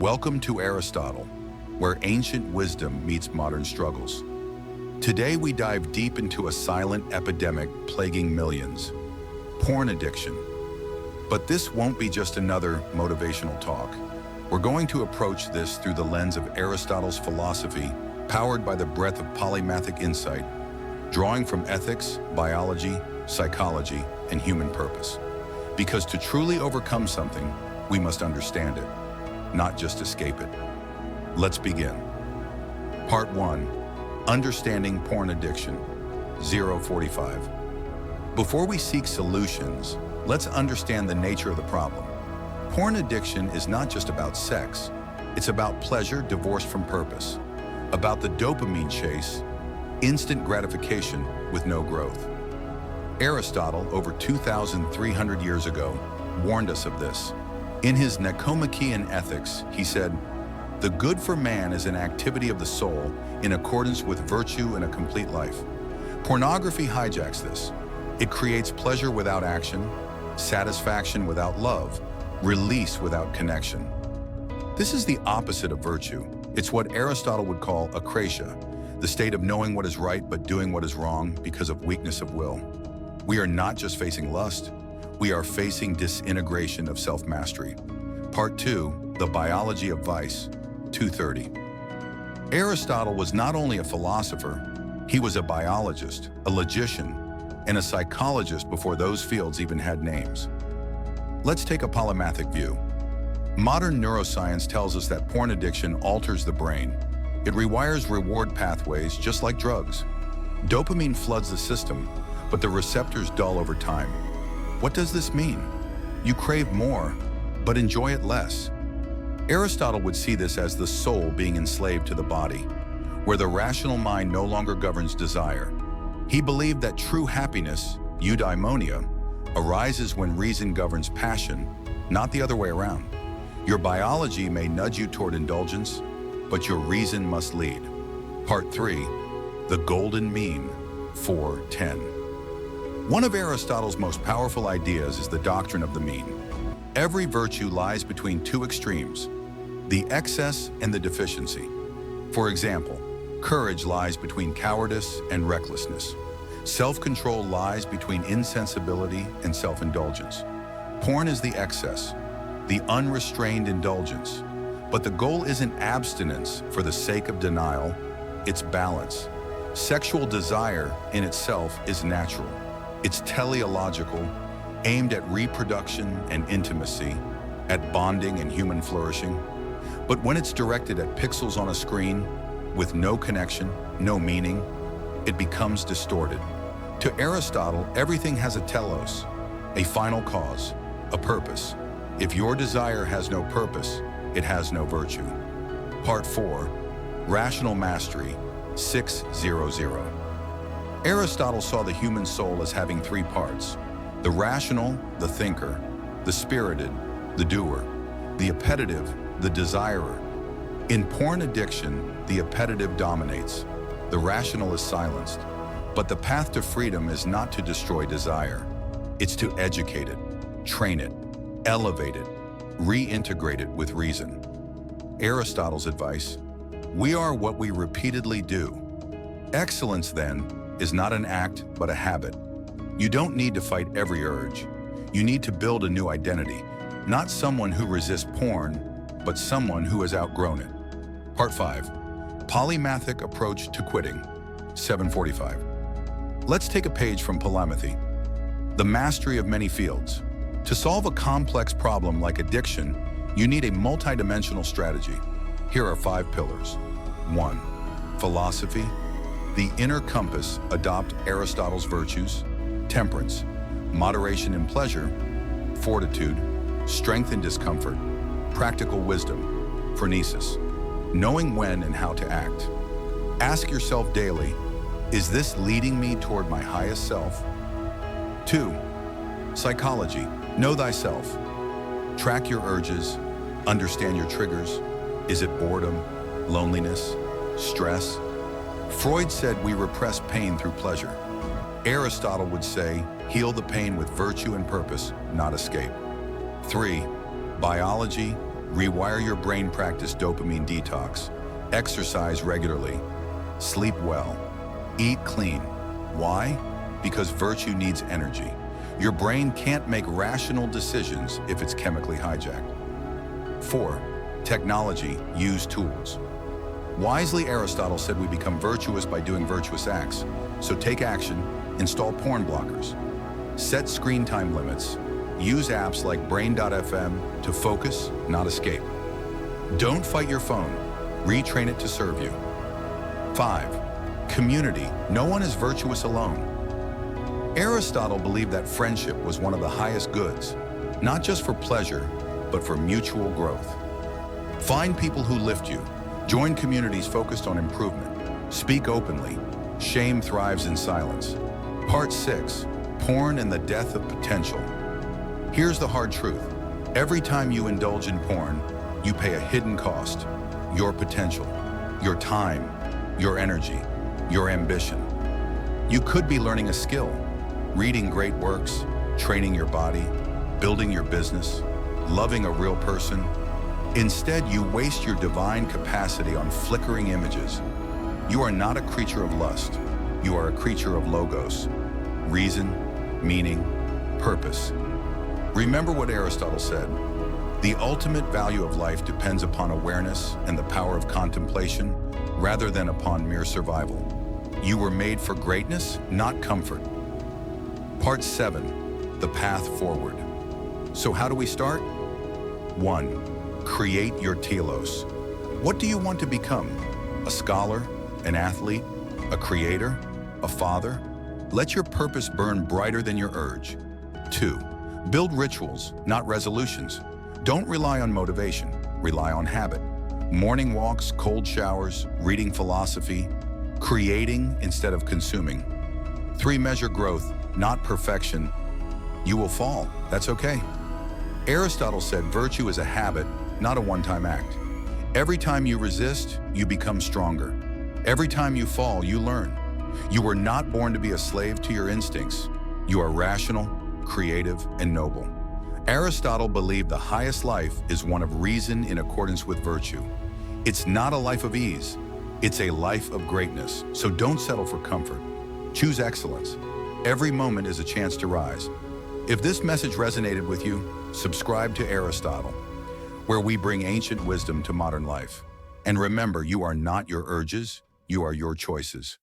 Welcome to Aristotle, where ancient wisdom meets modern struggles. Today we dive deep into a silent epidemic plaguing millions: porn addiction. But this won't be just another motivational talk. We're going to approach this through the lens of Aristotle's philosophy, powered by the breadth of polymathic insight, drawing from ethics, biology, psychology, and human purpose. Because to truly overcome something, we must understand it, not just escape it. Let's begin. Part 1. Understanding porn addiction. 045. Before we seek solutions, let's understand the nature of the problem. Porn addiction is not just about sex. It's about pleasure divorced from purpose, about the dopamine chase, instant gratification with no growth. Aristotle, over 2,300 years ago, warned us of this. In his Nicomachean Ethics, he said, "The good for man is an activity of the soul in accordance with virtue and a complete life." Pornography hijacks this. It creates pleasure without action, satisfaction without love, release without connection. This is the opposite of virtue. It's what Aristotle would call akrasia, the state of knowing what is right but doing what is wrong because of weakness of will. We are not just facing lust, we are facing disintegration of self-mastery. Part 2, the biology of vice, 230. Aristotle was not only a philosopher, he was a biologist, a logician, and a psychologist before those fields even had names. Let's take a polymathic view. Modern neuroscience tells us that porn addiction alters the brain. It rewires reward pathways just like drugs. Dopamine floods the system, but the receptors dull over time. What does this mean? You crave more, but enjoy it less. Aristotle would see this as the soul being enslaved to the body, where the rational mind no longer governs desire. He believed that true happiness, eudaimonia, arises when reason governs passion, not the other way around. Your biology may nudge you toward indulgence, but your reason must lead. Part 3, the golden mean, 410. One of Aristotle's most powerful ideas is the doctrine of the mean. Every virtue lies between two extremes, the excess and the deficiency. For example, courage lies between cowardice and recklessness. Self-control lies between insensibility and self-indulgence. Porn is the excess, the unrestrained indulgence. But the goal isn't abstinence for the sake of denial, it's balance. Sexual desire in itself is natural. It's teleological, aimed at reproduction and intimacy, at bonding and human flourishing. But when it's directed at pixels on a screen, with no connection, no meaning, it becomes distorted. To Aristotle, everything has a telos, a final cause, a purpose. If your desire has no purpose, it has no virtue. Part 4, Rational Mastery, 600. Aristotle saw the human soul as having three parts: the rational, the thinker; the spirited, the doer; the appetitive, the desirer. In porn addiction, the appetitive dominates. The rational is silenced. But the path to freedom is not to destroy desire. It's to educate it, train it, elevate it, reintegrate it with reason. Aristotle's advice: we are what we repeatedly do. Excellence, then, is not an act, but a habit. You don't need to fight every urge. You need to build a new identity, not someone who resists porn, but someone who has outgrown it. Part 5, Polymathic Approach to Quitting, 745. Let's take a page from Polymathic. The mastery of many fields. To solve a complex problem like addiction, you need a multidimensional strategy. Here are 5 pillars. 1. Philosophy. The inner compass. Adopt Aristotle's virtues: temperance, moderation in pleasure, fortitude, strength in discomfort, practical wisdom, phronesis, knowing when and how to act. Ask yourself daily, is this leading me toward my highest self? 2. Psychology. Know thyself. Track your urges, understand your triggers. Is it boredom, loneliness, stress? Freud said we repress pain through pleasure. Aristotle would say, heal the pain with virtue and purpose, not escape. 3. Biology, Rewire your brain, practice dopamine detox, exercise regularly, sleep well, eat clean. Why? Because virtue needs energy. Your brain can't make rational decisions if it's chemically hijacked. 4. Technology, use tools. Wisely, Aristotle said we become virtuous by doing virtuous acts. So take action, install porn blockers, set screen time limits, use apps like brain.fm to focus, not escape. Don't fight your phone, retrain it to serve you. 5. Community, no one is virtuous alone. Aristotle believed that friendship was one of the highest goods, not just for pleasure, but for mutual growth. Find people who lift you. Join communities focused on improvement. Speak openly. Shame thrives in silence. Part 6. Porn and the death of potential. Here's the hard truth. Every time you indulge in porn, you pay a hidden cost. Your potential, your time, your energy, your ambition. You could be learning a skill, reading great works, training your body, building your business, loving a real person. Instead, you waste your divine capacity on flickering images. You are not a creature of lust. You are a creature of logos, reason, meaning, purpose. Remember what Aristotle said. The ultimate value of life depends upon awareness and the power of contemplation rather than upon mere survival. You were made for greatness, not comfort. Part 7. The path forward. So how do we start? 1. Create your telos. What do you want to become? A scholar? An athlete? A creator? A father? Let your purpose burn brighter than your urge. 2. Build rituals, not resolutions. Don't rely on motivation, rely on habit. Morning walks, cold showers, reading philosophy, creating instead of consuming. 3. Measure growth, not perfection. You will fall, that's okay. Aristotle said virtue is a habit, not a one-time act. Every time you resist, you become stronger. Every time you fall, you learn. You were not born to be a slave to your instincts. You are rational, creative, and noble. Aristotle believed the highest life is one of reason in accordance with virtue. It's not a life of ease. It's a life of greatness. So don't settle for comfort. Choose excellence. Every moment is a chance to rise. If this message resonated with you, subscribe to Aristotle, where we bring ancient wisdom to modern life. And remember, you are not your urges, you are your choices.